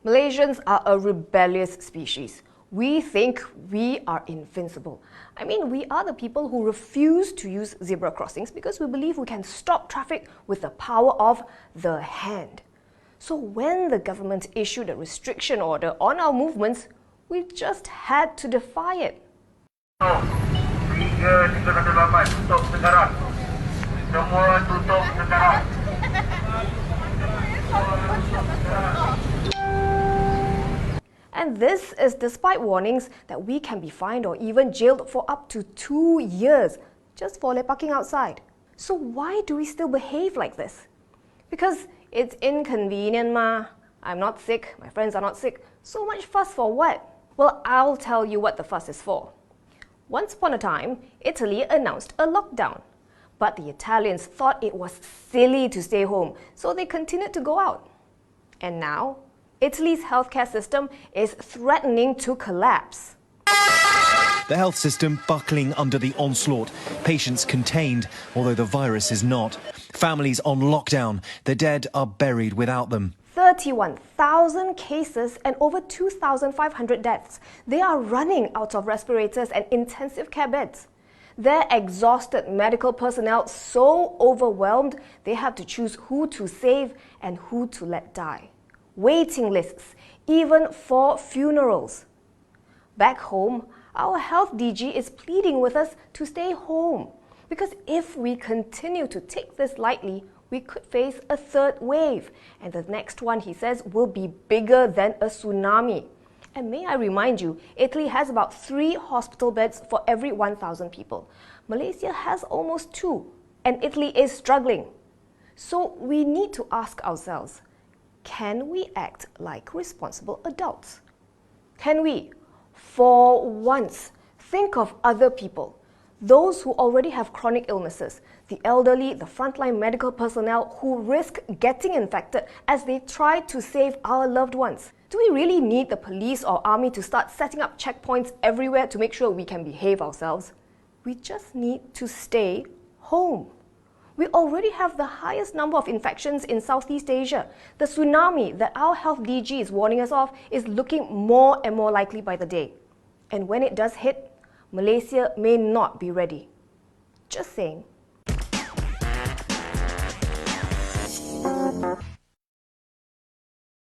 Malaysians are a rebellious species. We think we are invincible. I mean, we are the people who refuse to use zebra crossings because we believe we can stop traffic with the power of the hand. So when the government issued a restriction order on our movements, we just had to defy it. Tutup sekarang. Semua tutup sekarang. And this is despite warnings that we can be fined or even jailed for up to 2 years just for parking outside. So why do we still behave like this? Because it's inconvenient ma. I'm not sick, my friends are not sick. So much fuss for what? Well, I'll tell you what the fuss is for. Once upon a time, Italy announced a lockdown. But the Italians thought it was silly to stay home, so they continued to go out. And now, Italy's healthcare system is threatening to collapse. The health system buckling under the onslaught. Patients contained, although the virus is not. Families on lockdown. The dead are buried without them. 31,000 cases and over 2,500 deaths. They are running out of respirators and intensive care beds. Their exhausted medical personnel so overwhelmed, they have to choose who to save and who to let die. Waiting lists, even for funerals. Back home, our health DG is pleading with us to stay home. Because if we continue to take this lightly, we could face a third wave. And the next one, he says, will be bigger than a tsunami. And may I remind you, Italy has about 3 hospital beds for every 1,000 people. Malaysia has almost 2, and Italy is struggling. So we need to ask ourselves, can we act like responsible adults? Can we, for once, think of other people? Those who already have chronic illnesses, the elderly, the frontline medical personnel who risk getting infected as they try to save our loved ones. Do we really need the police or army to start setting up checkpoints everywhere to make sure we can behave ourselves? We just need to stay home. We already have the highest number of infections in Southeast Asia. The tsunami that our health DG is warning us of is looking more and more likely by the day. And when it does hit, Malaysia may not be ready. Just saying.